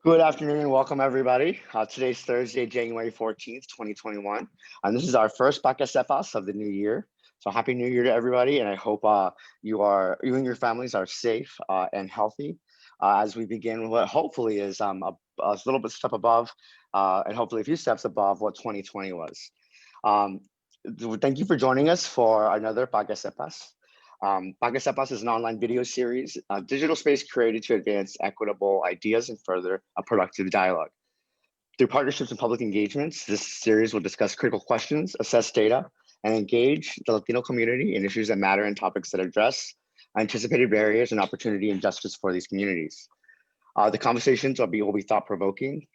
Good afternoon and welcome everybody. Today's Thursday, January 14th, 2021. And this is our first Que Sepas of the new year. So happy new year to everybody. And I hope you and your families are safe and healthy as we begin what hopefully is a little bit step above and hopefully a few steps above what 2020 was. Um, Thank you for joining us for another Que Sepas. Que Sepas is an online video series, a digital space created to advance equitable ideas and further a productive dialogue. Through partnerships and public engagements, this series will discuss critical questions, assess data, and engage the Latino community in issues that matter and topics that address anticipated barriers and opportunity and justice for these communities. The conversations will be thought-provoking,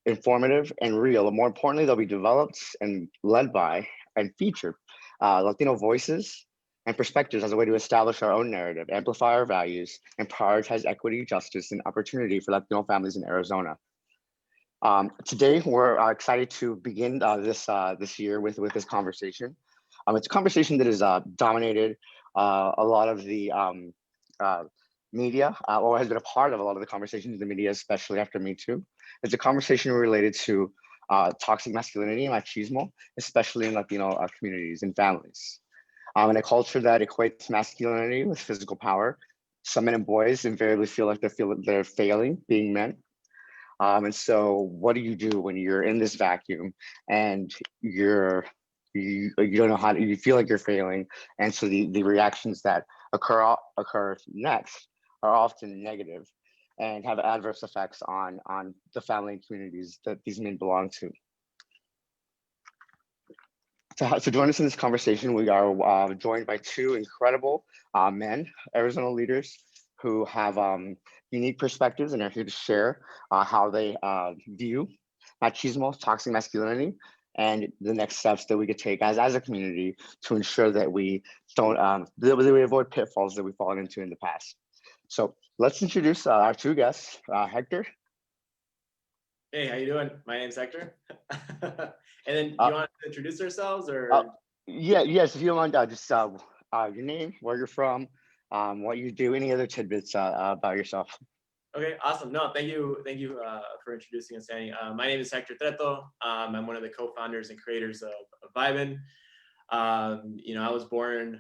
informative, and real. And more importantly, they'll be developed and led by and feature Latino voices and perspectives as a way to establish our own narrative, amplify our values, and prioritize equity, justice, and opportunity for Latino families in Arizona. Today, we're excited to begin this year with this conversation. It's a conversation that has dominated a lot of the media, or has been a part of a lot of the conversations in the media, especially after Me Too. It's a conversation related to toxic masculinity and machismo, especially in Latino communities and families. In a culture that equates masculinity with physical power, some men and boys invariably feel like they're failing being men. And so what do you do when you're in this vacuum and you don't know how to, you feel like you're failing? And so the reactions that occur next are often negative and have adverse effects on the family and communities that these men belong to. To join us in this conversation, we are joined by two incredible men, Arizona leaders who have unique perspectives and are here to share how they view machismo, toxic masculinity, and the next steps that we could take as a community to ensure that we don't that we avoid pitfalls that we've fallen into in the past. So let's introduce our two guests, Hector. Hey, how you doing? My name's Hector. And then you want to introduce ourselves or? Yes, if you don't mind, just your name, where you're from, what you do, any other tidbits about yourself. Okay, awesome. No, thank you for introducing us, Danny. My name is Hector Treto. I'm one of the co-founders and creators of Vib'n. I was born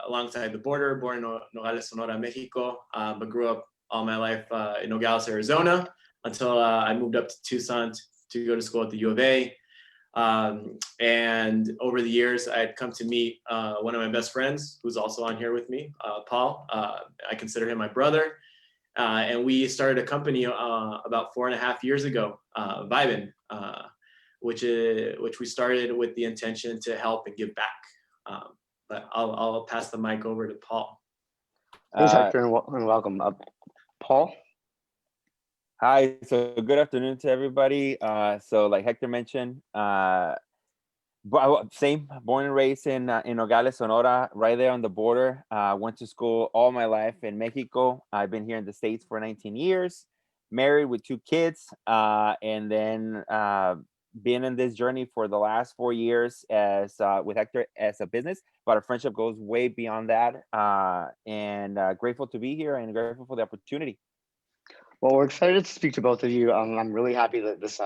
alongside the border, born in Nogales, Sonora, Mexico, but grew up all my life in Nogales, Arizona, until I moved up to Tucson to go to school at the U of A. And over the years, I had come to meet one of my best friends, who's also on here with me, Paul. I consider him my brother. And we started a company about 4.5 years ago, Vib'n, which we started with the intention to help and give back. But I'll pass the mic over to Paul. Thanks, Hector, and welcome. Paul? Hi, so good afternoon to everybody. So like Hector mentioned, same, born and raised in Nogales, Sonora, right there on the border. Went to school all my life in Mexico. I've been here in the States for 19 years, married with 2 kids, and then been in this journey for the last 4 years as with Hector as a business, but our friendship goes way beyond that. And grateful to be here and grateful for the opportunity. Well, we're excited to speak to both of you. I'm really happy that this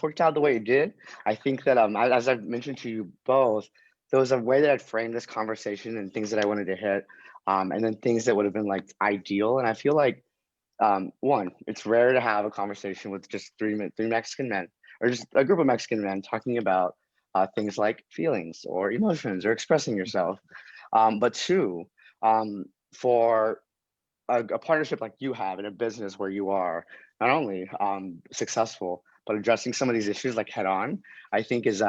worked out the way it did. I think that as I've mentioned to you both, there was a way that I'd framed this conversation and things that I wanted to hit, and then things that would have been like ideal. And I feel like one, it's rare to have a conversation with just three Mexican men, or just a group of Mexican men talking about things like feelings or emotions or expressing yourself. But two, for a partnership like you have in a business where you are not only successful, but addressing some of these issues like head on, I think is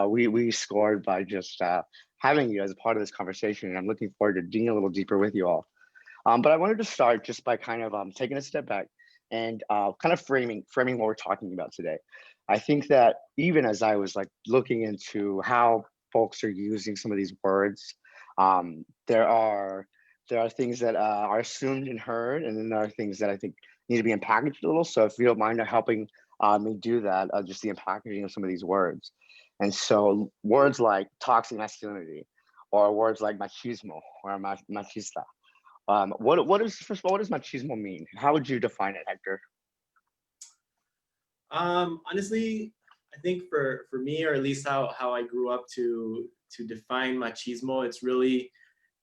we scored by just having you as a part of this conversation. And I'm looking forward to digging a little deeper with you all. But I wanted to start just by kind of taking a step back and kind of framing what we're talking about today. I think that even as I was like looking into how folks are using some of these words, there are things that are assumed and heard, and then there are things that I think need to be unpackaged a little. So if you don't mind helping me do that, just the unpackaging of some of these words. And so words like toxic masculinity, or words like machismo or machista. First of all, what does machismo mean? How would you define it, Hector? Honestly, I think for me, or at least how I grew up to define machismo, it's really,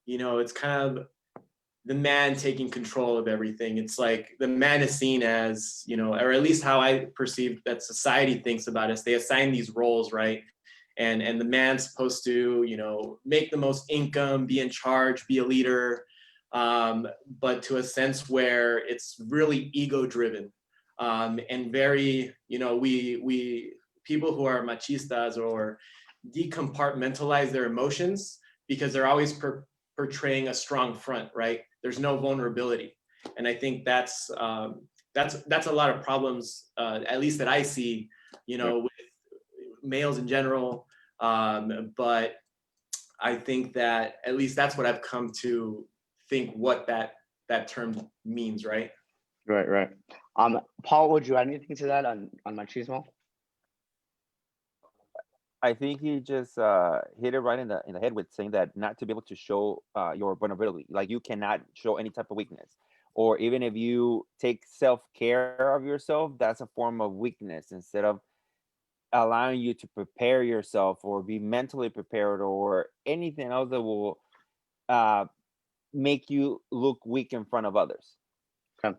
it's kind of the man taking control of everything. It's like the man is seen as, or at least how I perceive that society thinks about us. They assign these roles, right? And the man's supposed to, make the most income, be in charge, be a leader, but to a sense where it's really ego driven, and very, we people who are machistas or decompartmentalize their emotions because they're always portraying a strong front, right? There's no vulnerability, and I think that's a lot of problems, at least that I see, with males in general. But I think that at least that's what I've come to think what that term means, right? Right. Paul, would you add anything to that on machismo? I think he just hit it right in the head with saying that not to be able to show your vulnerability, like you cannot show any type of weakness, or even if you take self-care of yourself, that's a form of weakness instead of allowing you to prepare yourself or be mentally prepared or anything else that will uh, make you look weak in front of others. Okay.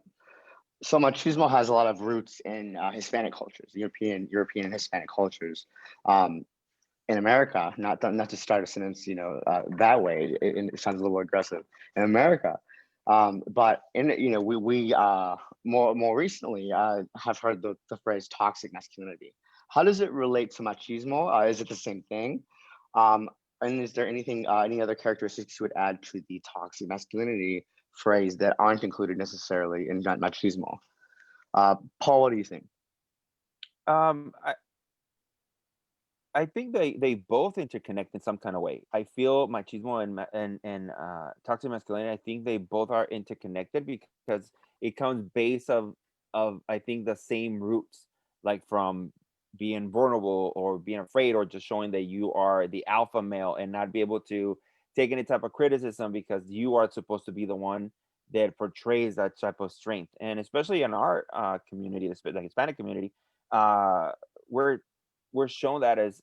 So machismo has a lot of roots in Hispanic cultures, European and Hispanic cultures. Um, in America, not to start a sentence, that way. It sounds a little aggressive. In America, but we more recently have heard the phrase toxic masculinity. How does it relate to machismo? Is it the same thing? Um, and is there any other characteristics you would add to the toxic masculinity phrase that aren't included necessarily in machismo? Paul, what do you think? Um, I, I think they both interconnect in some kind of way. I feel machismo and toxic masculinity. I think they both are interconnected because it comes base of I think the same roots, like from being vulnerable or being afraid or just showing that you are the alpha male and not be able to take any type of criticism because you are supposed to be the one that portrays that type of strength. And especially in our community, the Hispanic community, uh, we're we're shown that as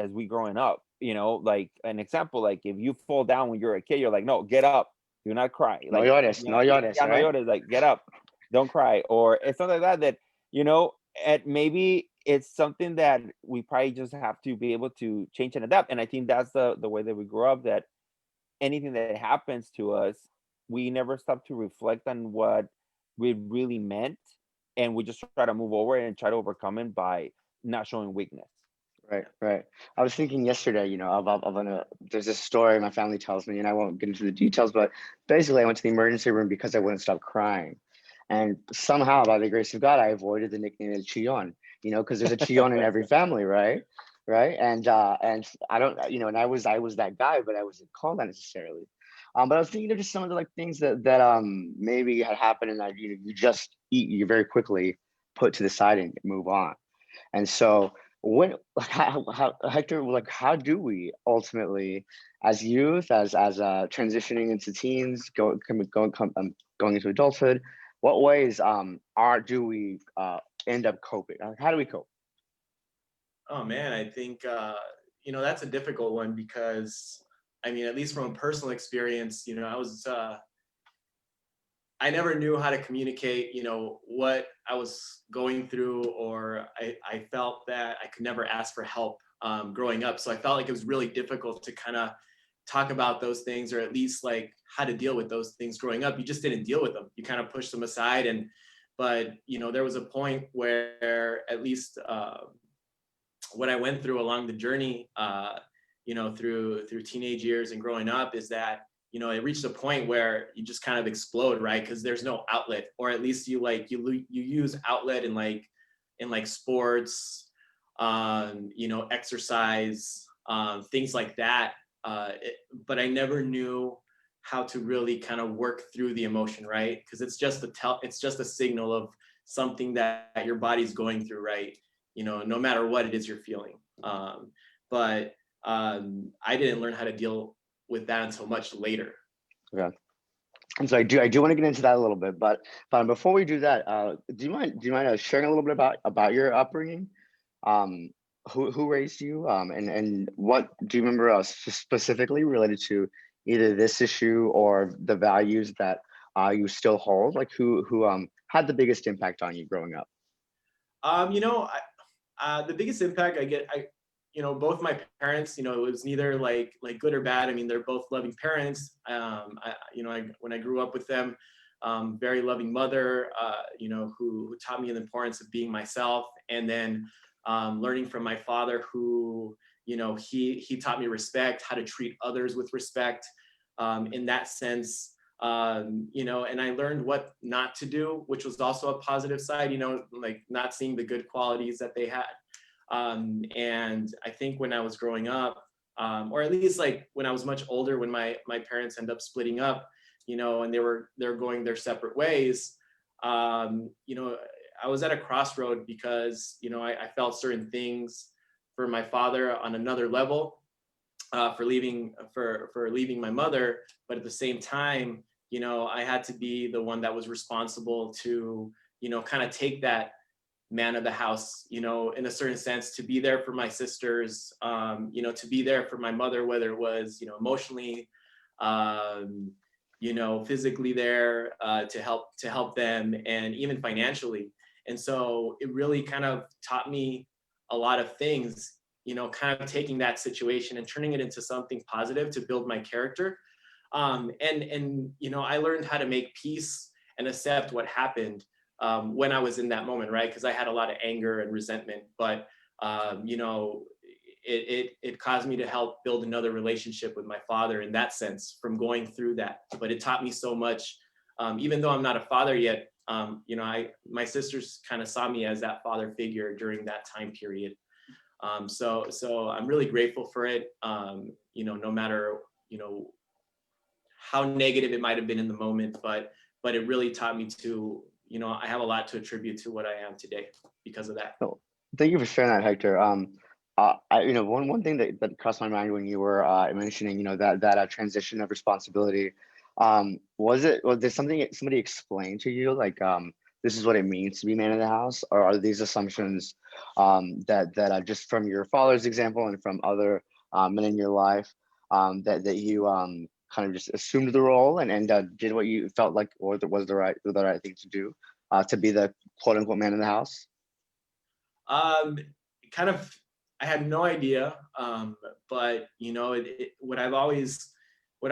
we growing up, like an example, like if you fall down when you're a kid, you're like, no, get up, do not cry, No like, llores, no llores, yeah, no right? llores, like get up, don't cry, or it's something like that you know and maybe it's something that we probably just have to be able to change and adapt. And I think that's the way that we grow up, that anything that happens to us, we never stop to reflect on what we really meant, and we just try to move over and try to overcome it by not showing weakness. Right. I was thinking yesterday, there's this story my family tells me, and I won't get into the details, but basically I went to the emergency room because I wouldn't stop crying. And somehow, by the grace of God, I avoided the nickname El Chillon, because there's a Chillon in every family, right? Right. And I don't, and I was that guy, but I wasn't called that necessarily. But I was thinking of just some of the like things that maybe had happened and that you very quickly put to the side and move on. And so when how Hector, like how do we ultimately as youth, as transitioning into teens, going into adulthood, what ways are do we end up coping? How do we cope? Oh man, I think that's a difficult one because I mean, at least from a personal experience, I never knew how to communicate, what I was going through, or I felt that I could never ask for help growing up. So I felt like it was really difficult to kind of talk about those things, or at least like how to deal with those things growing up. You just didn't deal with them. You kind of pushed them aside. But there was a point where at least what I went through along the journey, through teenage years and growing up, is that it reached a point where you just kind of explode, right? Because there's no outlet, or at least you use outlet in like sports, exercise, things like that. But I never knew how to really kind of work through the emotion, right? Because it's just a signal of something that your body's going through, right? No matter what it is you're feeling. But I didn't learn how to deal with that until much later. Yeah. And so I do want to get into that a little bit, but before we do that, do you mind sharing a little bit about your upbringing? Um, who raised you? And what do you remember specifically related to either this issue or the values that you still hold? Like who had the biggest impact on you growing up? You know, the biggest impact both my parents, it was neither like good or bad. I mean, they're both loving parents. When I grew up with them, very loving mother, who taught me the importance of being myself, and then learning from my father, who, he taught me respect, how to treat others with respect, in that sense. And I learned what not to do, which was also a positive side, like not seeing the good qualities that they had. And I think when I was growing up, or at least like when I was much older, when my parents ended up splitting up, and they're going their separate ways, I was at a crossroad because, I felt certain things for my father on another level, for leaving my mother, but at the same time, I had to be the one that was responsible to, kind of take that man of the house, in a certain sense, to be there for my sisters, to be there for my mother, whether it was, emotionally, um, physically there, to help them, and even financially. And so it really kind of taught me a lot of things, kind of taking that situation and turning it into something positive to build my character. And I learned how to make peace and accept what happened, when I was in that moment, right? Because I had a lot of anger and resentment, but it caused me to help build another relationship with my father in that sense from going through that. But it taught me so much, even though I'm not a father yet. My sisters kind of saw me as that father figure during that time period. So I'm really grateful for it. No matter how negative it might have been in the moment, but it really taught me to, I have a lot to attribute to what I am today because of that. So thank you for sharing that, Hector. One thing that crossed my mind when you were mentioning, that transition of responsibility, was there something somebody explained to you, like this is what it means to be man of the house, or are these assumptions that are just from your father's example and from other men in your life, that you kind of just assumed the role and did what you felt like or was the right thing to do, to be the quote unquote man in the house? Um, Kind of, I had no idea, but what I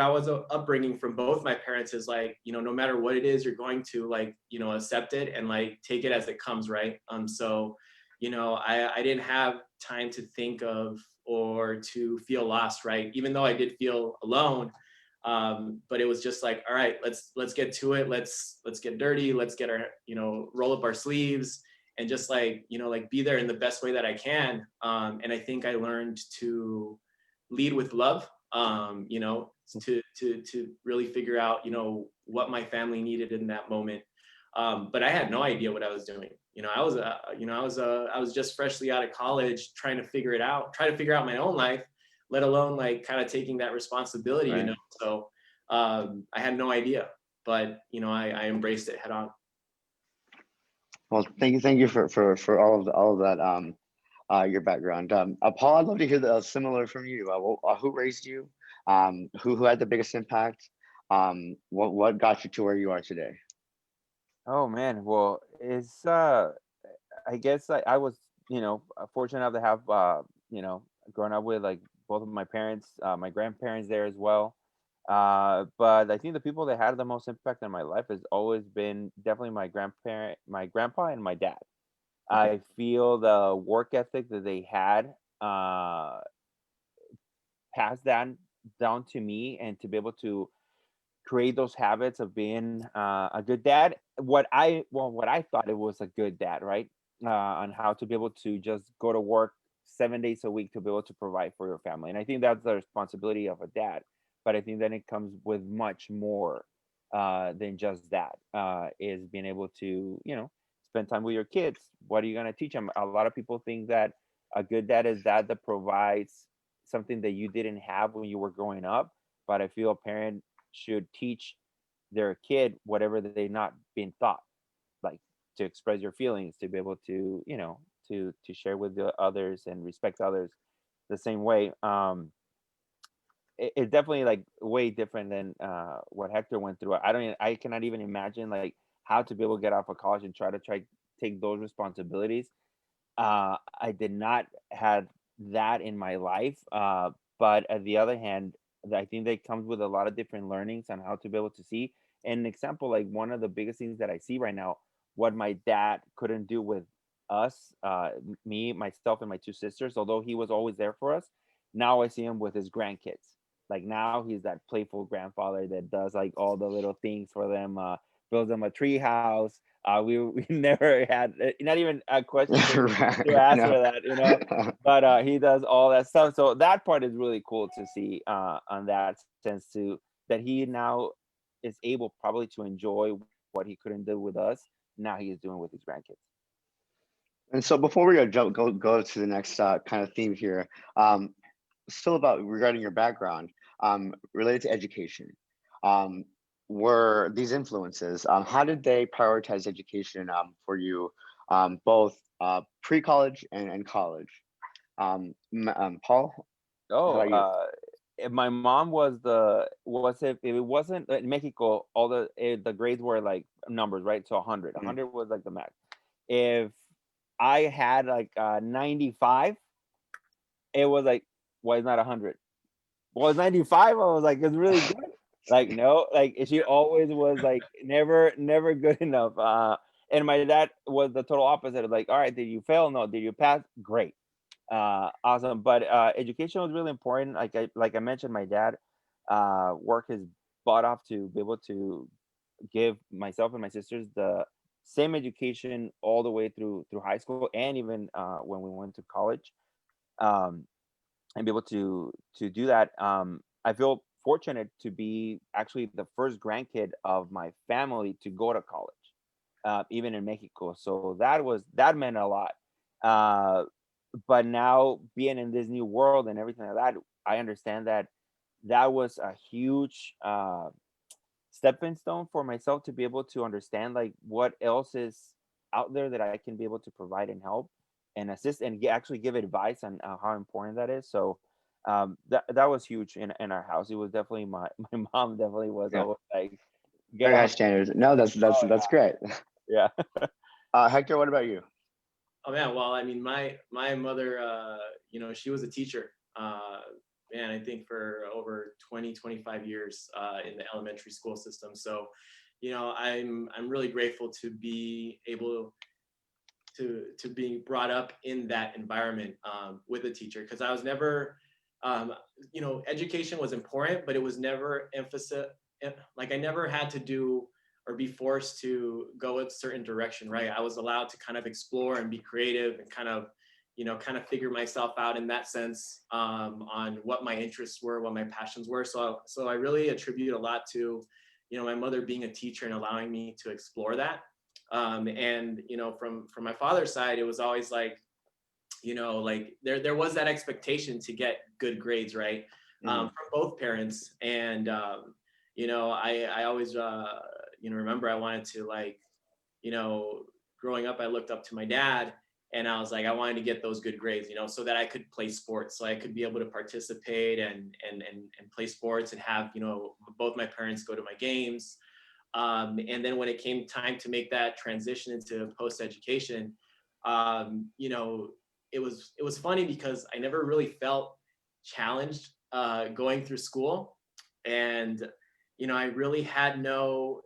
was upbringing from both my parents is like, no matter what it is, you're going to like, accept it and like take it as it comes, right? So, I didn't have time to think of or to feel lost, right? Even though I did feel alone, but it was just like, all right, let's get to it. Let's get dirty. Let's get our, roll up our sleeves and just like, like be there in the best way that I can. And I think I learned to lead with love, to really figure out, what my family needed in that moment. But I had no idea what I was doing. I was just freshly out of college trying to figure it out, try to figure out my own life, let alone like kind of taking that responsibility, Right. So I had no idea, but I embraced it head on. Well, thank you for all of that, your background. Paul, I'd love to hear the similar from you. Who raised you? Who had the biggest impact? What got you to where you are today? Oh man, well, it's I guess I was, fortunate enough to have, grown up with like both of my parents, my grandparents there as well. But I think the people that had the most impact on my life has always been definitely my grandpa and my dad. Okay. I feel the work ethic that they had, uh, passed down to me, and to be able to create those habits of being, a good dad. What I thought it was a good dad, right? On how to be able to just go to work 7 days a week to be able to provide for your family. And I think that's the responsibility of a dad. But I think then it comes with much more, than just that. Is being able to, spend time with your kids. What are you gonna teach them? A lot of people think that a good dad is that provides something that you didn't have when you were growing up. But I feel a parent should teach their kid whatever they've not been taught, like to express your feelings, to be able to, to share with the others and respect others the same way. It's definitely like way different than what Hector went through. I cannot even imagine like how to be able to get off of college and try take those responsibilities. I did not have that in my life, but at the other hand, I think that comes with a lot of different learnings on how to be able to see. An example, like one of the biggest things that I see right now, what my dad couldn't do with us, me, myself, and my two sisters, although he was always there for us. Now I see him with his grandkids. Like now he's that playful grandfather that does like all the little things for them, builds them a tree house. We never had not even a question to Right. ask No. for that. But he does all that stuff. So that part is really cool to see on that sense too, that he now is able probably to enjoy what he couldn't do with us. Now he is doing with his grandkids. And so before we go to the next kind of theme here, still about regarding your background, related to education, um, were these influences, how did they prioritize education for you, both pre-college and college? Paul, how Oh, about you? my mom was if it wasn't in Mexico, all the grades were like numbers, right? So 100, Mhm. 100 was like the max. If I had like 95, it was like, why is not 100? Well, it's 95. I was like, it's really good. Like, no, like she always was like never good enough. And my dad was the total opposite of like, all right, did you fail? No. Did you pass? Great. Awesome. But education was really important. Like I mentioned, my dad worked his butt off to be able to give myself and my sisters the same education all the way through high school, and even when we went to college. Um, and be able to do that. I feel fortunate to be actually the first grandkid of my family to go to college, even in Mexico. So that meant a lot. Uh, but now being in this new world and everything like that, I understand that that was a huge stepping stone for myself to be able to understand like what else is out there that I can be able to provide and help and assist and actually give advice on how important that is. So that was huge in our house. It was definitely my mom definitely was Yeah, always like, get very high off. standards. No, Oh that's great. yeah. Hector, what about you? Oh man, well, I mean, my mother, she was a teacher. Man, I think for over 20, 25 years in the elementary school system. So, I'm really grateful to be able to be brought up in that environment with a teacher, because I was never, education was important, but it was never emphasis. Like I never had to do or be forced to go a certain direction, right? I was allowed to kind of explore and be creative and kind of figure myself out in that sense, on what my interests were, what my passions were. So I really attribute a lot to, my mother being a teacher and allowing me to explore that. And from my father's side, it was always like, like there was that expectation to get good grades, right? Mhm. From both parents. And I always remember I wanted to, like, you know growing up, I looked up to my dad, and I was like, I wanted to get those good grades, so that I could play sports, so I could be able to participate and play sports and have, both my parents go to my games. And then when it came time to make that transition into post education, um, you know, it was funny because I never really felt challenged going through school, and I really had no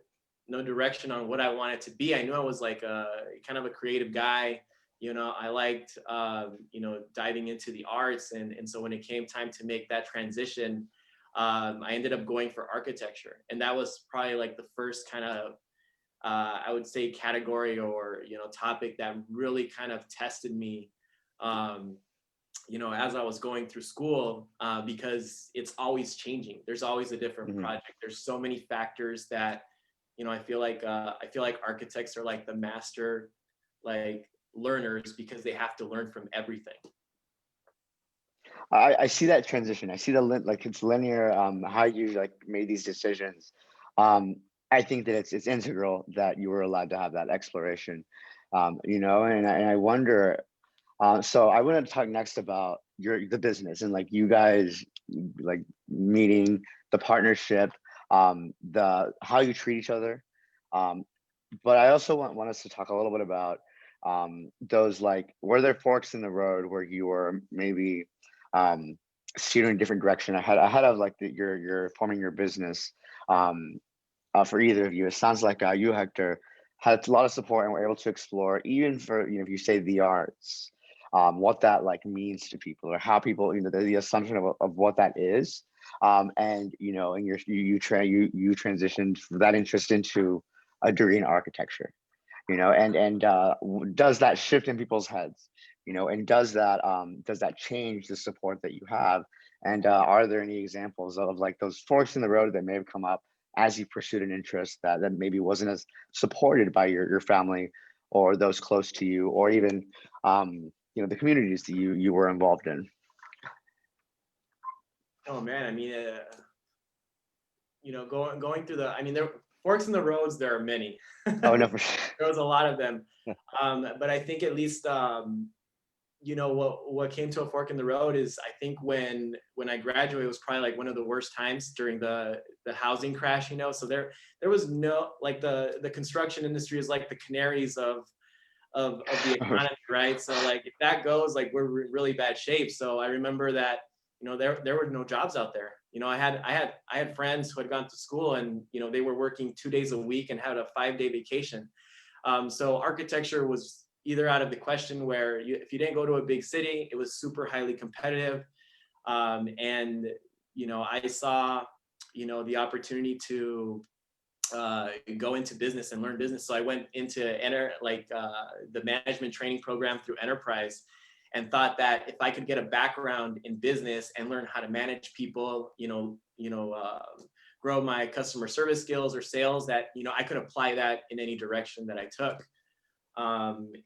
direction on what I wanted to be. I knew I was like a kind of a creative guy. I liked diving into the arts, and so when it came time to make that transition, I ended up going for architecture, and that was probably like the first kind of I would say category or topic that really kind of tested me. Um, as I was going through school, because it's always changing. There's always a different Mhm. project. There's so many factors that I feel like architects are like the master, like, learners, because they have to learn from everything. I see that transition. I see like it's linear, how you like made these decisions. Um, I think that it's integral that you were allowed to have that exploration, and I wonder. So I want to talk next about the business and like you guys like meeting the partnership, the how you treat each other. Um, but I also want us to talk a little bit about those like were there forks in the road where you were maybe um, steering in a different direction ahead of like you're forming your business. Um, for either of you. It sounds like you, Hector, had a lot of support and were able to explore, even for if you say the arts, what that like means to people or how people, the assumption of what that is, and and you transitioned that interest into a degree in architecture, and does that shift in people's heads, and does that change the support that you have, and are there any examples of like those forks in the road that may have come up as you pursued an interest that maybe wasn't as supported by your family or those close to you, or even the communities that you were involved in? Oh man, I mean, going through I mean, there forks in the roads. There are many. Oh no, for sure. There was a lot of them, but I think at least what came to a fork in the road is I think when I graduated was probably like one of the worst times during the housing crash. So there was no like the construction industry is like the canaries of the economy, right? So like if that goes, like we're in really bad shape. So I remember that there were no jobs out there. I had friends who had gone to school and they were working 2 days a week and had a 5-day vacation. So architecture was either out of the question where if you didn't go to a big city, it was super highly competitive. And I saw the opportunity to go into business and learn business. So I went into the management training program through Enterprise, and thought that if I could get a background in business and learn how to manage people, grow my customer service skills or sales, that I could apply that in any direction that I took. And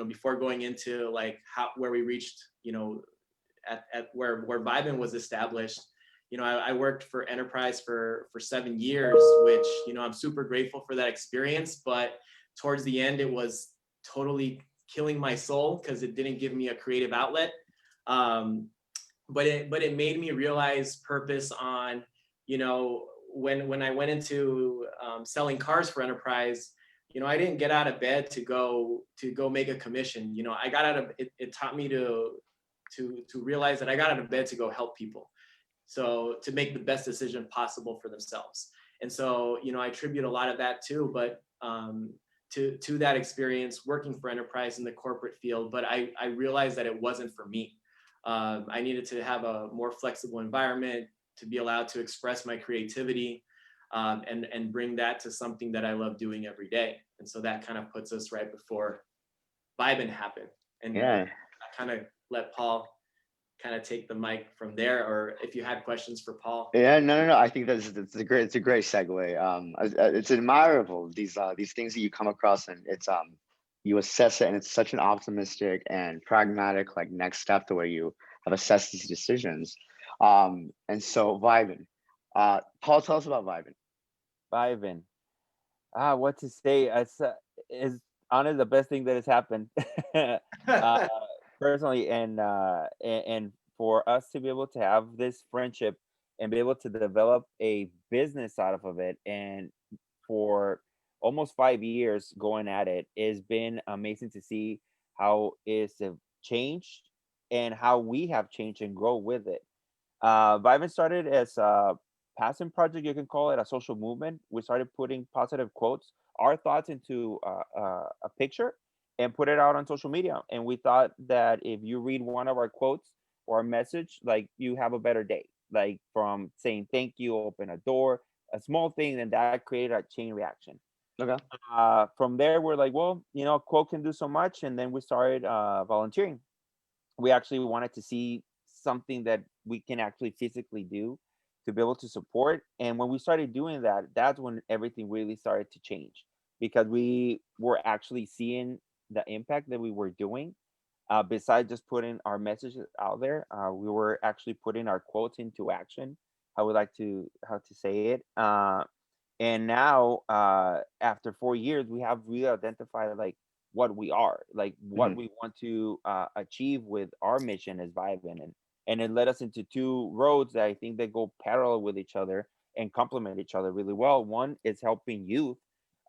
before going into like where we reached, at where Vib'n was established, I worked for Enterprise for 7 years, which I'm super grateful for that experience. But towards the end, it was totally killing my soul because it didn't give me a creative outlet. But it made me realize purpose on, when I went into selling cars for Enterprise. I didn't get out of bed to go make a commission. I got out of it. It taught me to realize that I got out of bed to go help people. So to make the best decision possible for themselves. And so, I attribute a lot of that too, but to that experience working for Enterprise in the corporate field. But I realized that it wasn't for me. I needed to have a more flexible environment to be allowed to express my creativity, and bring that to something that I love doing every day. And so that kind of puts us right before Vib'n happened. And Yeah. I kind of let Paul kind of take the mic from there, or if you had questions for Paul. Yeah, no. I think it's a great segue. It's admirable these things that you come across, and it's you assess it, and it's such an optimistic and pragmatic like next step the way you have assessed these decisions. And so Vib'n, Paul, tell us about Vib'n. Vib'n. What to say? Is honestly the best thing that has happened, uh, personally, and for us to be able to have this friendship and be able to develop a business out of it, and for almost 5 years going at it, it's been amazing to see how it's changed and how we have changed and grow with it. Vib'n started as a passion project, you can call it a social movement. We started putting positive quotes, our thoughts into a picture and put it out on social media. And we thought that if you read one of our quotes or a message, like you have a better day, like from saying thank you, open a door, a small thing, and that created a chain reaction. Okay. From there, we're like, well, a quote can do so much. And then we started volunteering. We actually wanted to see something that we can actually physically do to be able to support. And when we started doing that, that's when everything really started to change, because we were actually seeing the impact that we were doing. Besides just putting our messages out there, we were actually putting our quotes into action. How we like to how to say it. And now, after 4 years, we have really identified like what we are, like what Mhm. we want to achieve with our mission as Vib'n, and it led us into two roads that I think they go parallel with each other and complement each other really well. One is helping youth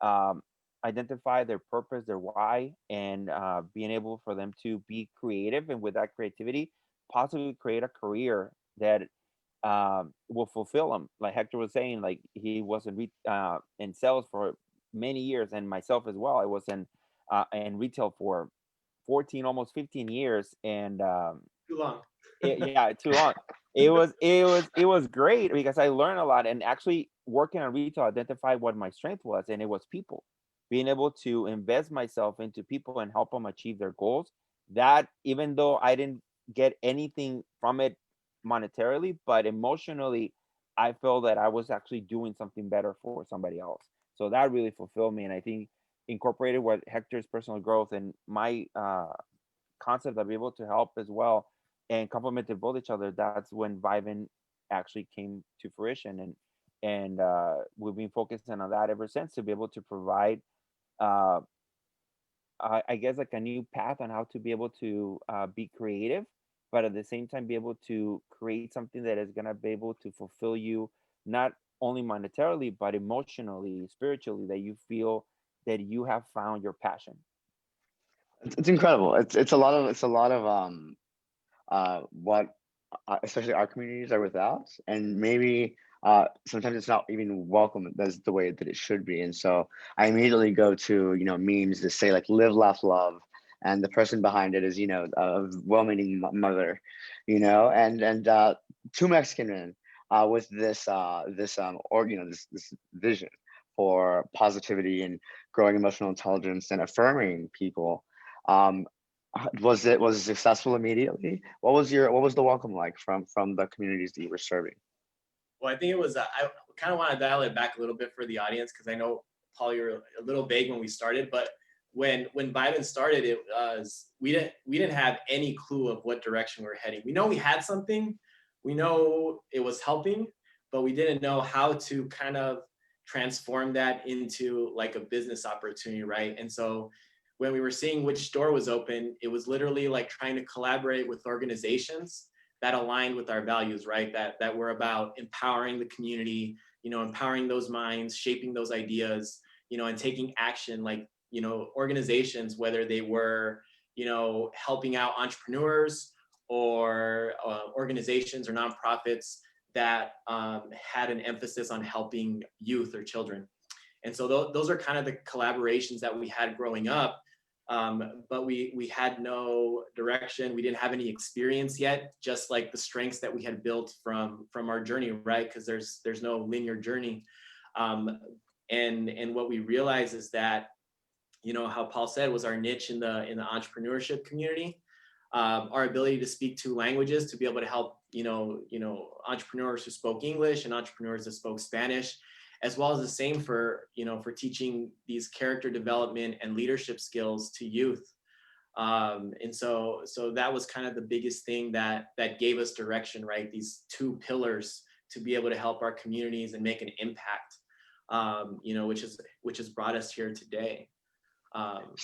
um, identify their purpose, their why, and being able for them to be creative, and with that creativity, possibly create a career that will fulfill them. Like Hector was saying, like he was in sales for many years, and myself as well. I was in retail for 14, almost 15 years, and Too long. yeah, too long. It was great because I learned a lot, and actually working on retail identified what my strength was, and it was people. Being able to invest myself into people and help them achieve their goals. That, even though I didn't get anything from it monetarily, but emotionally, I felt that I was actually doing something better for somebody else. So that really fulfilled me, and I think incorporated what Hector's personal growth and my concept of be able to help as well and complemented both each other. That's when Vib'n actually came to fruition, and we've been focusing on that ever since, to be able to provide uh, I guess like a new path on how to be able to be creative, but at the same time be able to create something that is gonna be able to fulfill you, not only monetarily but emotionally, spiritually, that you feel that you have found your passion. It's incredible. It's a lot of what especially our communities are without, and maybe sometimes it's not even welcome as the way that it should be. And so I immediately go to memes that say like live, laugh, love, and the person behind it is a well-meaning mother, and two Mexican men with this vision for positivity and growing emotional intelligence and affirming people. Um, was it successful immediately? What was the welcome like from the communities that you were serving? Well, I think it was. I kind of want to dial it back a little bit for the audience because I know, Paul, you were a little vague when we started, but when Vib'n started, it was we didn't have any clue of what direction we were heading. We know we had something, we know it was helping, but we didn't know how to kind of transform that into like a business opportunity, right? And so when we were seeing which store was open, it was literally like trying to collaborate with organizations that aligned with our values, right? That were about empowering the community, empowering those minds, shaping those ideas, and taking action, like, organizations, whether they were, helping out entrepreneurs or organizations or nonprofits that had an emphasis on helping youth or children. And so those are kind of the collaborations that we had growing up. But we had no direction. We didn't have any experience yet, just like the strengths that we had built from our journey, right? Because there's no linear journey. Um, and what we realized is that, how Paul said, was our niche in the entrepreneurship community. Our ability to speak two languages, to be able to help entrepreneurs who spoke English and entrepreneurs that spoke Spanish, as well as the same for for teaching these character development and leadership skills to youth. And so that was kind of the biggest thing that gave us direction, right? These two pillars to be able to help our communities and make an impact, which has brought us here today. Um,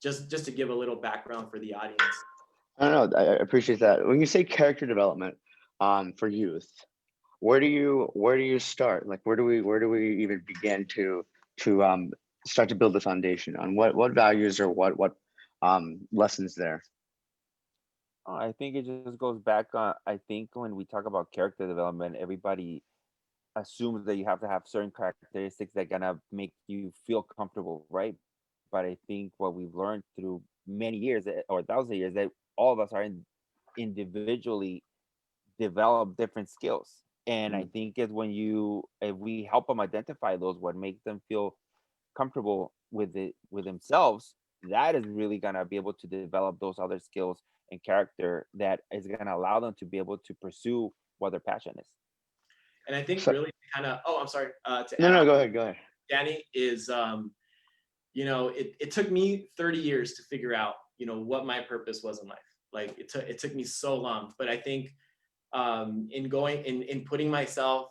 just to give a little background for the audience. I don't know. I appreciate that. When you say character development, for youth, where do you start? Like, where do we even begin to start to build the foundation on what values or what lessons there? I think it just goes back. I think when we talk about character development, everybody assumes that you have to have certain characteristics that gonna make you feel comfortable, right? But I think what we've learned through many years or thousands of years, that all of us are individually develop different skills. And I Mm. think is when if we help them identify those, what makes them feel comfortable with it with themselves, that is really gonna be able to develop those other skills and character that is gonna allow them to be able to pursue what their passion is. And I think So really kind of, oh, I'm sorry, to no, add on, no, go ahead, go ahead. Danny, is it took me 30 years to figure out, what my purpose was in life. Like it took me so long, but I think in putting myself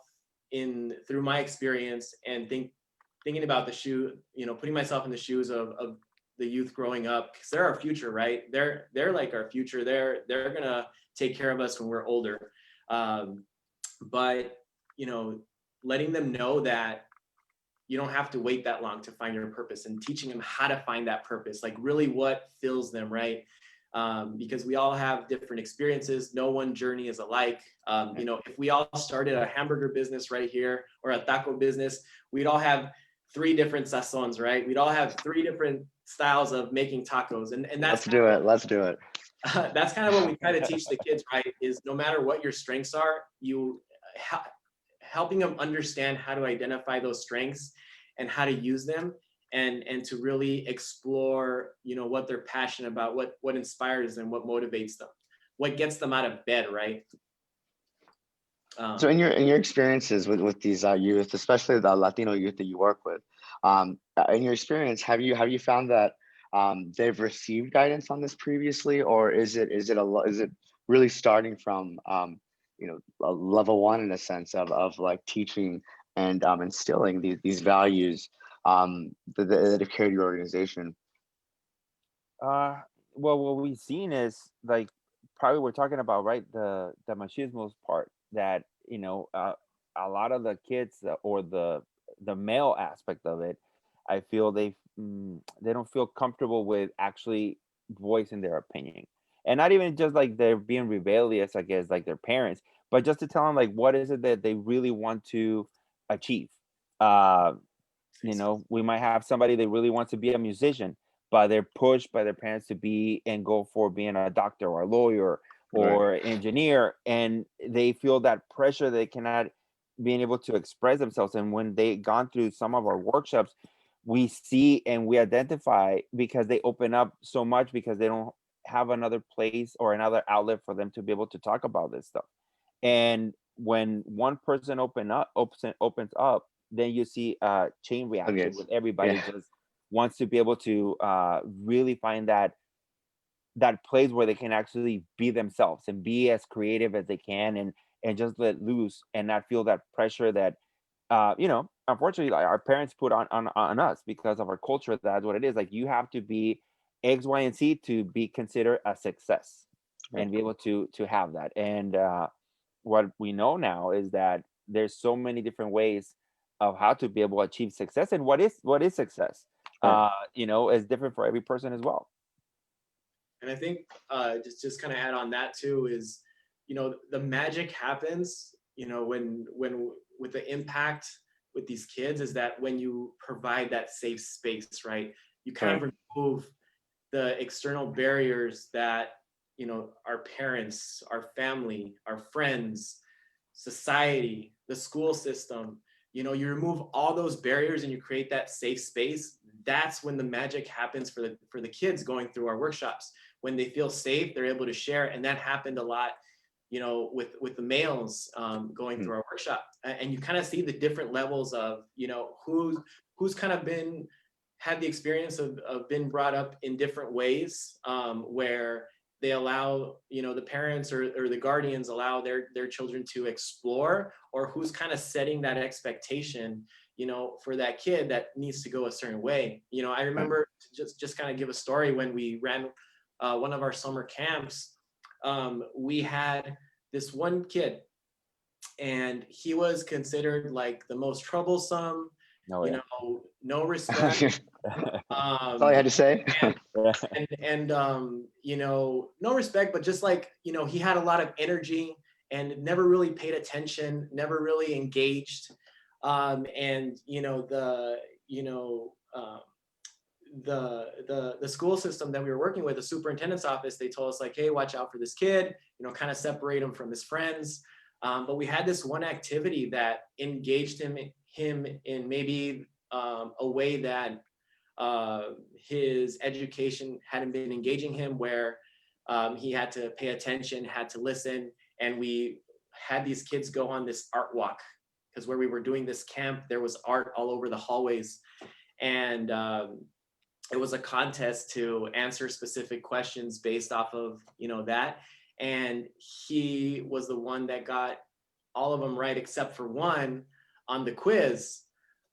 through my experience and thinking about putting myself in the shoes of the youth growing up, because they're our future, right? They're like our future. They're gonna take care of us when we're older. But letting them know that you don't have to wait that long to find your purpose, and teaching them how to find that purpose, like really what fills them, right? Because we all have different experiences. No one journey is alike. If we all started a hamburger business right here or a taco business, we'd all have 3 different sazons, right? We'd all have 3 different styles of making tacos. And that's Let's do it. that's kind of what we try to teach the kids, right? Is no matter what your strengths are, helping them understand how to identify those strengths and how to use them, and to really explore, what they're passionate about, what inspires them, what motivates them, what gets them out of bed, right? So in your experiences with these youth, especially the Latino youth that you work with, in your experience, have you found that they've received guidance on this previously, or is it really starting from a level 1 in a sense of like teaching and instilling these values that have carried your organization? Well, what we've seen is like probably we're talking about, right, the machismo part, that a lot of the kids, or the male aspect of it, I feel they don't feel comfortable with actually voicing their opinion, and not even just like they're being rebellious, I guess, like their parents, but just to tell them like what is it that they really want to achieve. uh we might have somebody that really wants to be a musician, but they're pushed by their parents to be and go for being a doctor or a lawyer Right. or engineer, and they feel that pressure they cannot being able to express themselves. And when they gone through some of our workshops, we see and we identify, because they open up so much because they don't have another place or another outlet for them to be able to talk about this stuff. And when one person opens up, then you see a chain reaction Okay. with everybody Yeah. just wants to be able to really find that place where they can actually be themselves and be as creative as they can, and just let loose and not feel that pressure that unfortunately, like, our parents put on us because of our culture. That's what it is. Like, you have to be X, Y, and Z to be considered a success Right. and be able to have that. And what we know now is that there's so many different ways of how to be able to achieve success, and what is success. Right. Is different for every person as well. And I think just kind of add on that too is, the magic happens, when with the impact with these kids, is that when you provide that safe space, right? You kind of remove the external barriers that, our parents, our family, our friends, society, the school system, you remove all those barriers and you create that safe space. That's when the magic happens for the kids going through our workshops. When they feel safe, they're able to share. And that happened a lot, with the males going through our workshop. And you kind of see the different levels of, who's kind of had the experience of been brought up in different ways, where they allow, the parents or the guardians allow their children to explore, or who's kind of setting that expectation, for that kid that needs to go a certain way. I remember, just kind of give a story, when we ran one of our summer camps, we had this one kid, and he was considered like the most troublesome, Oh, yeah. No respect. That's all I had to say. and no respect, but just like, he had a lot of energy and never really paid attention, never really engaged. And the school system that we were working with, the superintendent's office, they told us like, hey, watch out for this kid, kind of separate him from his friends. But we had this one activity that engaged him in maybe a way that his education hadn't been engaging him, where he had to pay attention, had to listen. And we had these kids go on this art walk, because where we were doing this camp, there was art all over the hallways. And it was a contest to answer specific questions based off of, that. And he was the one that got all of them right, except for one. on the quiz.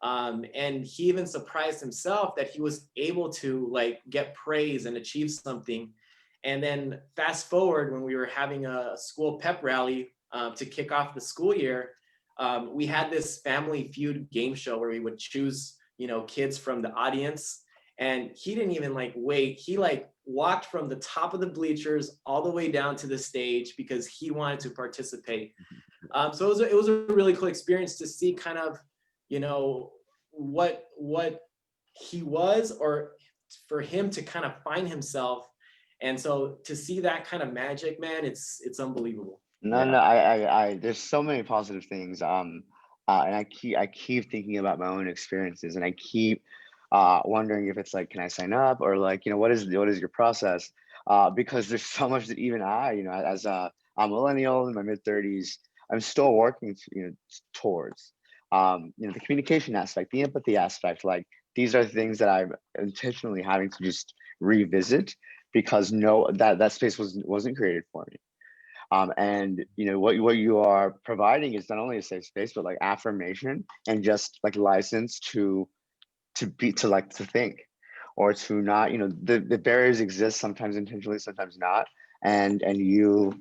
And he even surprised himself that he was able to like get praise and achieve something. And then fast forward when we were having a school pep rally to kick off the school year, we had this Family Feud game show where we would choose, kids from the audience. And he didn't even like wait. He like walked from the top of the bleachers all the way down to the stage because he wanted to participate. So it was a really cool experience to see kind of, what he was, or for him to kind of find himself. And so to see that kind of magic, man, it's unbelievable. No, no, I there's so many positive things. And I keep thinking about my own experiences, and I keep wondering if it's like, can I sign up, or like, what is your process? Because there's so much that even I, as a millennial in my mid 30s, I'm still working to, towards, the communication aspect, the empathy aspect. Like, these are things that I'm intentionally having to just revisit, because no, that space wasn't created for me. And what you are providing is not only a safe space, but like affirmation, and just like license to think, or to not, the barriers exist, sometimes intentionally, sometimes not. And you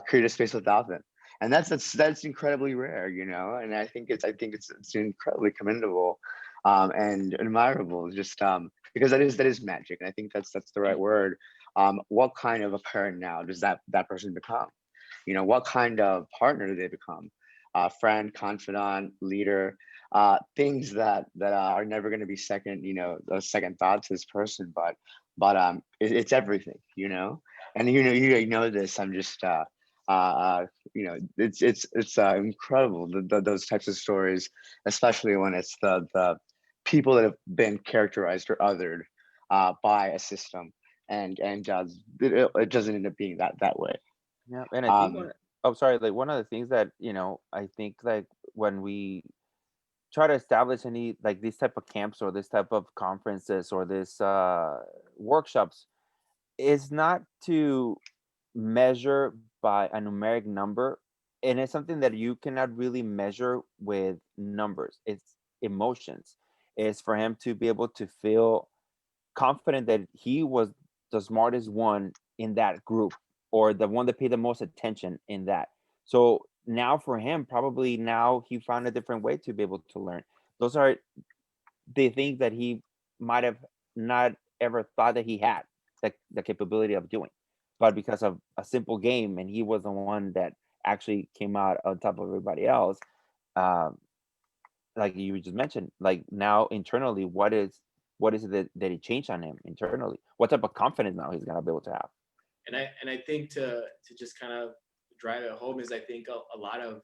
create a space without them. And that's incredibly rare, and I think it's incredibly commendable, and admirable, just because that is magic. And I think that's the right word. What kind of a parent now does that person become? What kind of partner do they become? Friend, confidant, leader, things that are never going to be second, a second thought to this person, but it's everything, and you know this. I'm just it's incredible, those types of stories, especially when it's the people that have been characterized or othered by a system, and it doesn't end up being that way. Yeah, and I think um oh, sorry, like one of the things that, I think like when we try to establish any like these type of camps or this type of conferences or this workshops, is not to measure by a numeric number, and it's something that you cannot really measure with numbers. It's emotions. It's for him to be able to feel confident that he was the smartest one in that group, or the one that paid the most attention in that. So now for him, probably now he found a different way to be able to learn. Those are the things that he might have not ever thought that he had the capability of doing. But because of a simple game, and he was the one that actually came out on top of everybody else, um, like you just mentioned, like now internally, what is it that he changed on him internally? What type of confidence now he's gonna be able to have? And I think to just kind of drive it home is, I think a lot of,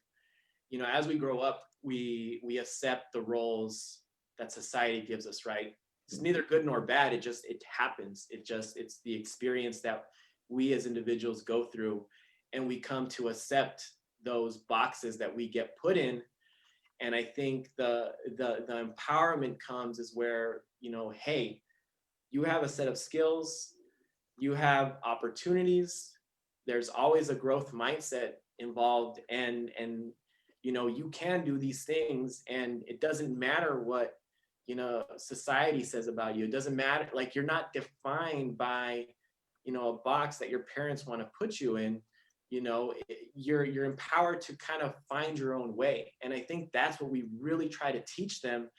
as we grow up, we accept the roles that society gives us, right? It's neither good nor bad. It happens. It's the experience that we as individuals go through, and we come to accept those boxes that we get put in. And I think the empowerment comes is where, hey, you have a set of skills, you have opportunities, there's always a growth mindset involved, and you can do these things, and it doesn't matter what society says about you. It doesn't matter, like, you're not defined by a box that your parents want to put you in. You're empowered to kind of find your own way, and I think that's what we really try to teach them.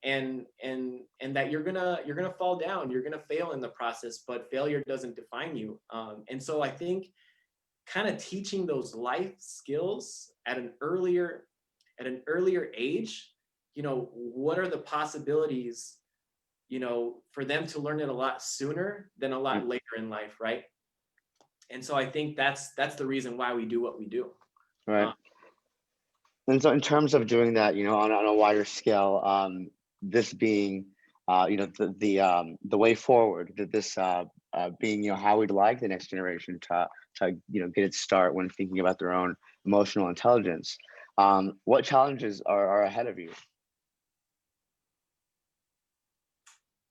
And that you're gonna fall down, you're gonna fail in the process, but failure doesn't define you. And so I think kind of teaching those life skills at an earlier age, what are the possibilities, for them to learn it a lot sooner than a lot later in life, right? And so I think that's the reason why we do what we do. right. Uh, And so, in terms of doing that, on a wider scale, this being, the way forward, that this being, how we'd like the next generation to get its start when thinking about their own emotional intelligence. What challenges are ahead of you?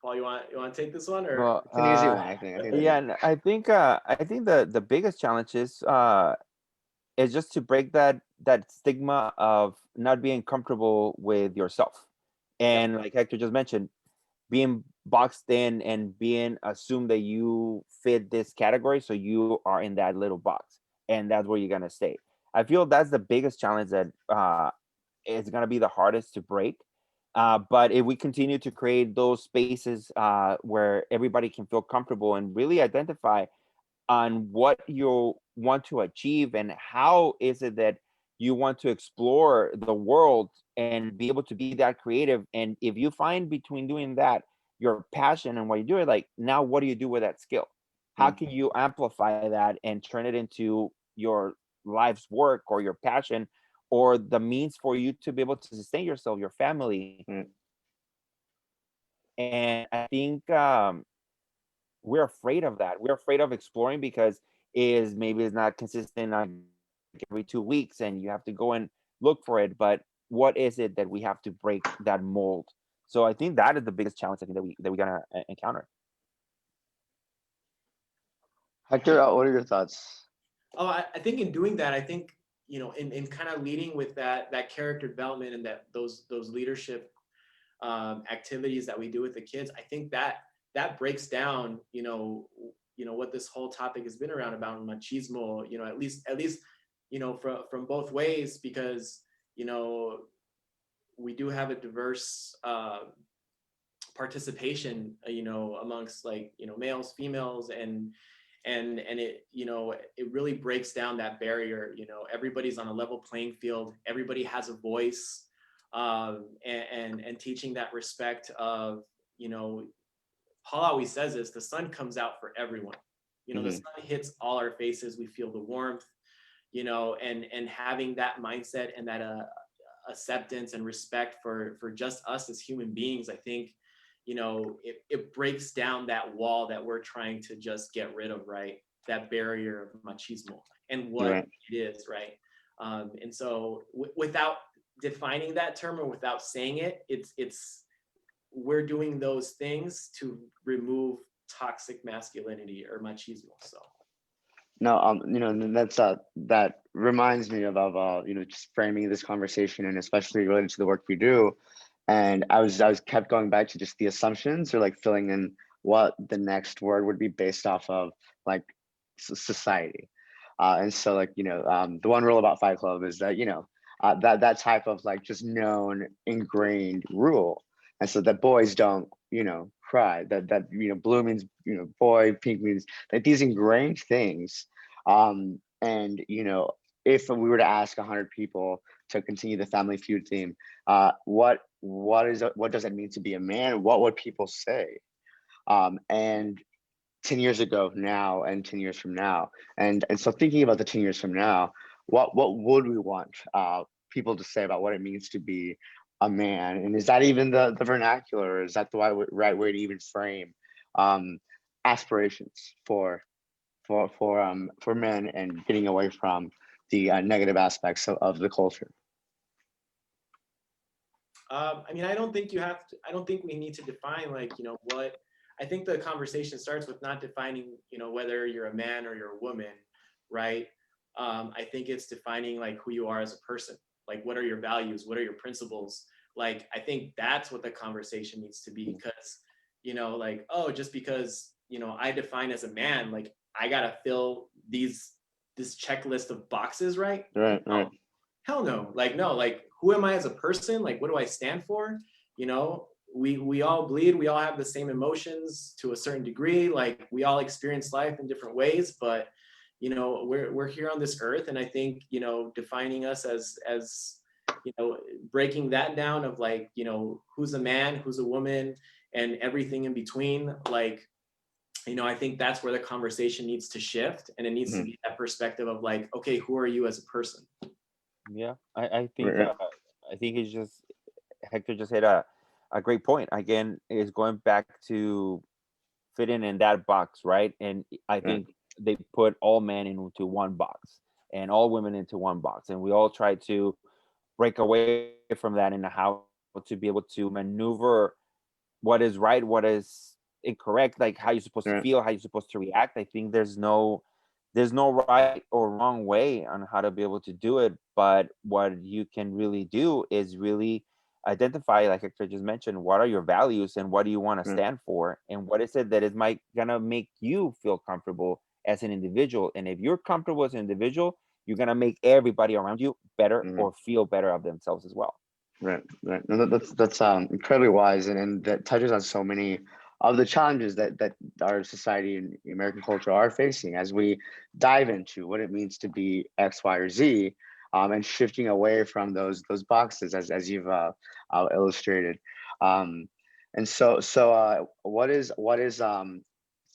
Paul, you want to take this one, or? Well, It's an easy one, I think. I think that yeah, and I think the biggest challenge is just to break that that stigma of not being comfortable with yourself. Yep. And like Hector just mentioned, being boxed in and being assumed that you fit this category, so you are in that little box, and that's where you're gonna stay. I feel that's the biggest challenge that is gonna be the hardest to break. But if we continue to create those spaces where everybody can feel comfortable and really identify on what you want to achieve and how is it that you want to explore the world and be able to be that creative, and if you find between doing that your passion and what you do it, like, now what do you do with that skill? How Mm, can you amplify that and turn it into your life's work or your passion, or the means for you to be able to sustain yourself, your family? mm. And I think we're afraid of that. We're afraid of exploring because is maybe it's not consistent on every 2 weeks and you have to go and look for it. But what is it that we have to break that mold? So I think that is the biggest challenge I think that we gotta encounter. Hector, what are your thoughts? Oh, I think in doing that, I think, in kind of leading with that character development and those leadership activities that we do with the kids, I think that breaks down, what this whole topic has been around about machismo, at least, from both ways, because, we do have a diverse participation, amongst, like, males, females, and it, it really breaks down that barrier. Everybody's on a level playing field, everybody has a voice, and teaching that respect of, Paul always says this: the sun comes out for everyone. The Hmm. sun hits all our faces, we feel the warmth, and having that mindset and that acceptance and respect for just us as human beings, I think, it breaks down that wall that we're trying to just get rid of, right? That barrier of machismo and what Right. it is, right? And so without defining that term or without saying it, it's we're doing those things to remove toxic masculinity or machismo. So No, that's that reminds me of just framing this conversation and especially related to the work we do. And I was kept going back to just the assumptions or like filling in what the next word would be based off of like society. And so like, the one rule about Fight Club is that, that type of like just known ingrained rule. And so that boys don't, cry, that blue means, boy, pink means like these ingrained things. And if we were to ask 100 people to continue the Family Feud theme, what does it mean to be a man? What would people say? And 10 years ago now and 10 years from now, and so thinking about the 10 years from now, what would we want people to say about what it means to be a man? And is that even the vernacular, or is that the right way to even frame um, aspirations for men and getting away from the negative aspects of the culture? I mean, I don't think you have to, I don't think we need to define, like, what. I think the conversation starts with not defining, whether you're a man or you're a woman, right? I think it's defining, like, who you are as a person. Like, what are your values? What are your principles? Like, I think that's what the conversation needs to be, because, like, oh, just because, I define as a man, like, I gotta fill this checklist of boxes, right? Right, right. Hell no. Like, no, like, who am I as a person? Like, what do I stand for? You know, we all bleed, we all have the same emotions to a certain degree. Like, we all experience life in different ways, but we're here on this earth. And I think, defining us as breaking that down of, like, who's a man, who's a woman, and everything in between, like, I think that's where the conversation needs to shift, and it needs to Mhm. be that perspective of, like, okay, who are you as a person? Yeah, I think Right, it's just Hector just hit a great point. Again, is going back to fitting in that box, right? And I right, think they put all men into one box and all women into one box, and we all try to break away from that and how to be able to maneuver what is right, what is incorrect, like how you're supposed to right, feel, how you're supposed to react. I think there's no right or wrong way on how to be able to do it, but what you can really do is really identify, like Hector just mentioned, what are your values and what do you want to Mm, stand for, and what is it that is might gonna make you feel comfortable as an individual. And if you're comfortable as an individual, you're gonna make everybody around you better mhm. or feel better of themselves as well. Right, right. No, that's incredibly wise, and that touches on so many of the challenges that our society and American culture are facing as we dive into what it means to be X, Y, or Z, and shifting away from those boxes as you've illustrated. Um, and what is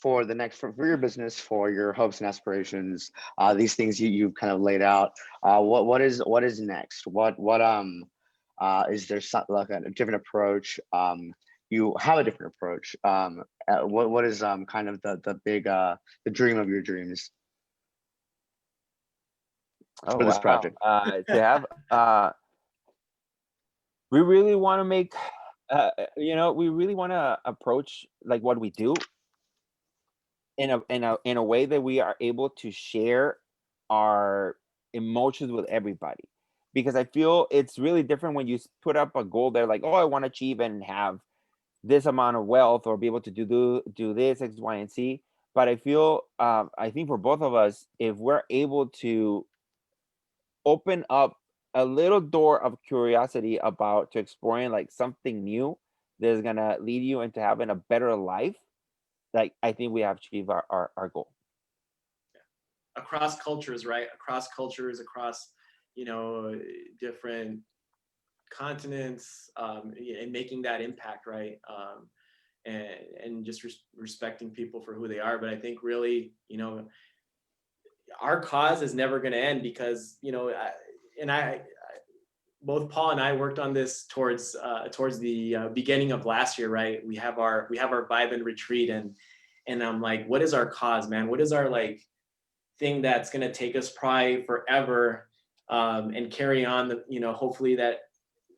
for the next for your business, for your hopes and aspirations, these things you've kind of laid out. What is next? What is there something like a different approach? You have a different approach. What is kind of the big the dream of your dreams Oh for this wow. project? To have we really want to make we really want to approach like what we do in a way that we are able to share our emotions with everybody, because I feel it's really different when you put up a goal there like, oh, I want to achieve and have this amount of wealth or be able to do this X, Y, and Z. But I feel I think for both of us, if we're able to open up a little door of curiosity about to exploring like something new that's gonna lead you into having a better life, like I think we have achieved our goal. Across cultures, right? Across cultures, across, you know, different continents, and making that impact, right? And just respecting people for who they are. But I think really, you know, our cause is never going to end because, you know, both Paul and I worked on this towards the beginning of last year, right? We have our Vib'n retreat, and I'm like, what is our cause, man? What is our like thing that's going to take us probably forever, and carry on the, you know, hopefully that,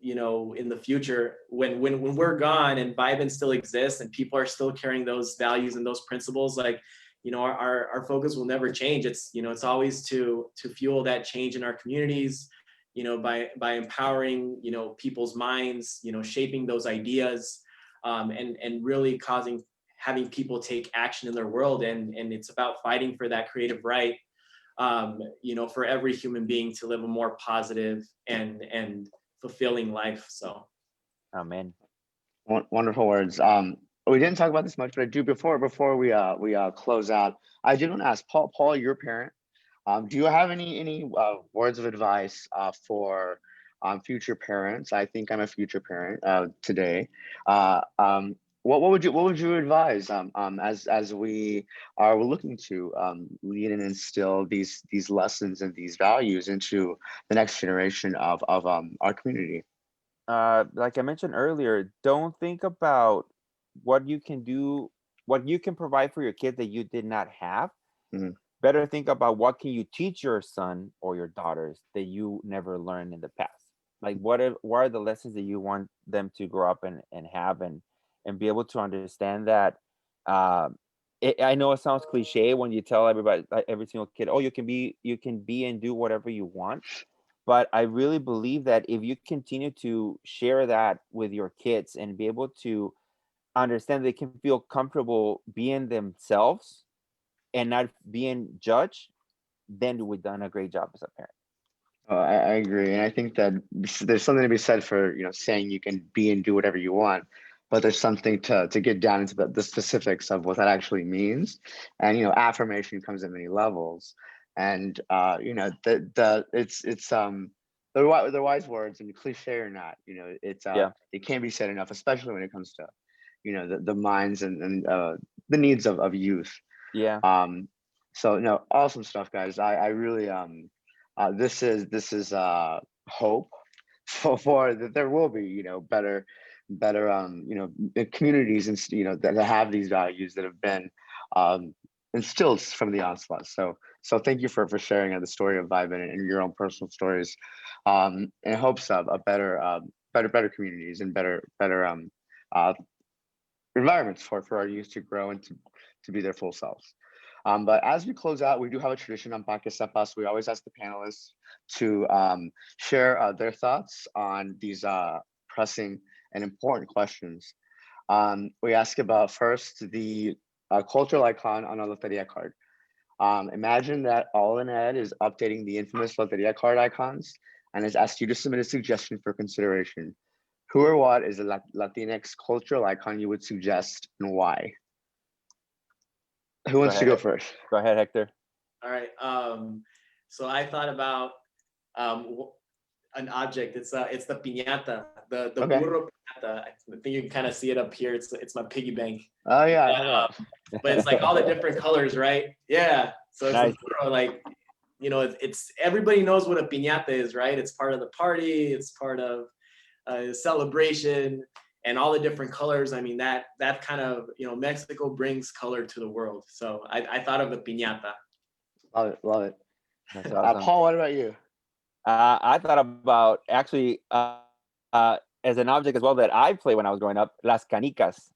you know, in the future when we're gone and Vib'n still exists and people are still carrying those values and those principles, like, you know, our focus will never change. It's, you know, it's always to fuel that change in our communities, you know, by empowering, you know, people's minds, you know, shaping those ideas, and really having people take action in their world. And it's about fighting for that creative right, you know, for every human being to live a more positive and fulfilling life. So Amen. Wonderful words. We didn't talk about this much, but I do before we close out. I did want to ask Paul. Paul, you're a parent. Do you have any words of advice for future parents? I think I'm a future parent today. What would you advise as we are looking to lead and instill these lessons and these values into the next generation of our community? Like I mentioned earlier, don't think about what you can do, what you can provide for your kid that you did not have. Mhm. Better think about what can you teach your son or your daughters that you never learned in the past. Like what are the lessons that you want them to grow up and have and be able to understand that. Um, I know it sounds cliche when you tell everybody, like every single kid, oh, you can be and do whatever you want. But I really believe that if you continue to share that with your kids and be able to understand they can feel comfortable being themselves and not being judged, then we've done a great job as a parent. I agree, and I think that there's something to be said for saying you can be and do whatever you want, but there's something to get down into the specifics of what that actually means, and affirmation comes at many levels, and the it's they're wise words, and cliche or not, Yeah. it can't be said enough, especially when it comes to the minds and the needs of youth. Yeah. So no, awesome stuff, guys. I really this is hope for that there will be better communities and that have these values that have been um instilled from the onslaught. So thank you for sharing the story of Vibin and your own personal stories, in hopes of a better communities and better uh environments for our youth to grow and to be their full selves. But as we close out, we do have a tradition on Que Sepas. We always ask the panelists to share their thoughts on these pressing and important questions. We ask about first the cultural icon on a loteria card. Imagine that All in Ed is updating the infamous loteria card icons and has asked you to submit a suggestion for consideration. Who or what is a Latinx cultural icon you would suggest and why? Who wants to go first? Go ahead, Hector. All right. So I thought about an object. It's the piñata, the Okay. burro piñata. I think you can kind of see it up here. It's my piggy bank. Oh yeah. But it's like all the different colors, right? Yeah. So it's Nice. a burro, like, you know, it's everybody knows what a piñata is, right? It's part of the party. It's part of celebration and all the different colors. I mean, that kind of, you know, Mexico brings color to the world. So I thought of the piñata. Love it. That's awesome. Paul, what about you? I thought about actually as an object as well that I played when I was growing up, las canicas.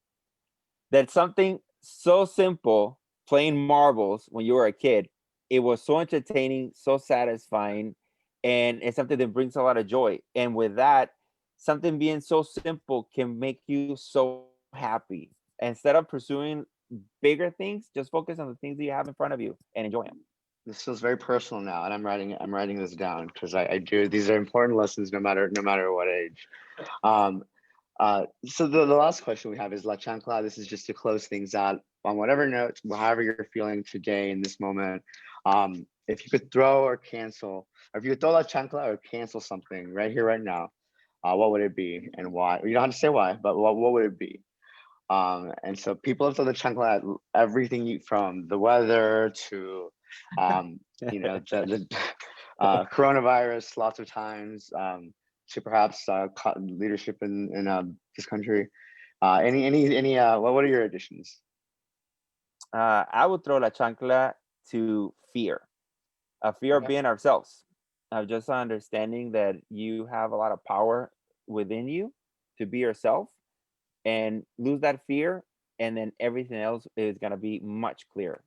That's something so simple, playing marbles when you were a kid. It was so entertaining, so satisfying, and it's something that brings a lot of joy. And with that, something being so simple can make you so happy. Instead of pursuing bigger things, just focus on the things that you have in front of you and enjoy them. This feels very personal now, and I'm writing this down because I do. These are important lessons, no matter what age. So the last question we have is La Chancla. This is just to close things out on whatever note, however you're feeling today in this moment. If you could throw or cancel, or if you could throw La Chancla or cancel something right here, right now, what would it be and why? You don't have to say why, but what would it be? And so people have thrown the chancla at everything from the weather to, you know, the coronavirus lots of times, to perhaps leadership in this country. What are your additions? I would throw la chancla to fear, a fear of being ourselves, of just understanding that you have a lot of power within you to be yourself, and lose that fear, and then everything else is going to be much clearer.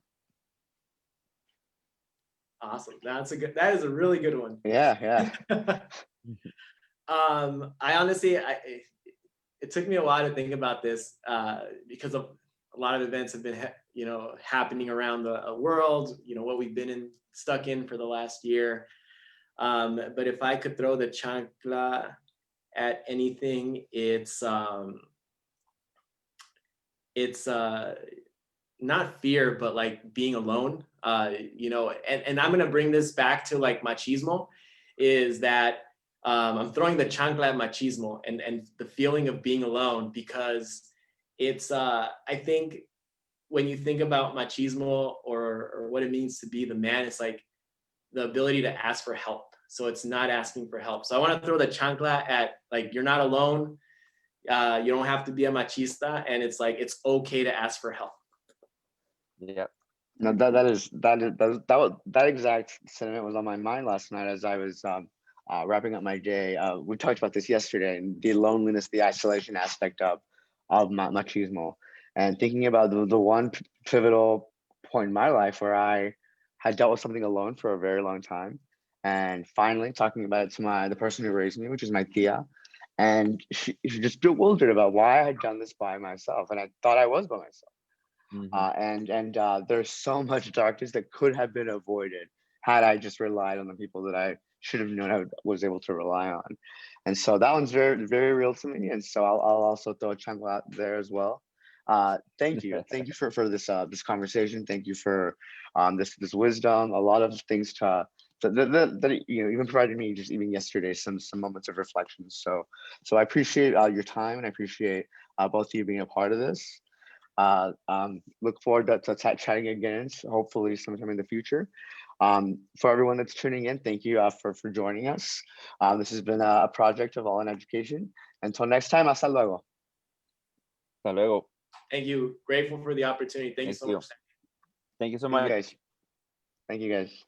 Awesome. That is a really good one. Yeah. I honestly, it took me a while to think about this because of a lot of events have been, you know, happening around the world, you know, what we've been stuck in for the last year. But if I could throw the chancla at anything, it's not fear, but like being alone, you know, and I'm going to bring this back to like machismo, is that I'm throwing the chancla at machismo and the feeling of being alone, because it's, I think when you think about machismo or what it means to be the man, it's like the ability to ask for help. So it's not asking for help. So I want to throw the chancla at, like, you're not alone. You don't have to be a machista, and it's like, it's okay to ask for help. Yep. No, that exact sentiment was on my mind last night as I was wrapping up my day. We talked about this yesterday, and the loneliness, the isolation aspect of machismo, and thinking about the one pivotal point in my life where I had dealt with something alone for a very long time, and finally talking about it to the person who raised me, which is my tia, and she just bewildered about why I had done this by myself, and I thought I was by myself. And there's so much darkness that could have been avoided had I just relied on the people that I should have known I was able to rely on. And so that one's very, very real to me. And so I'll also throw a chunk out there as well. Thank you for this conversation. Thank you for this wisdom. A lot of things that you know, even provided me just even yesterday some moments of reflection. So I appreciate your time, and I appreciate both of you being a part of this. Look forward to chatting again, hopefully sometime in the future. For everyone that's tuning in, thank you for joining us. This has been a project of All in Education. Until next time, hasta luego. Hasta luego. Thank you. Grateful for the opportunity. Thank you so much. Thank you so much. Thank you guys.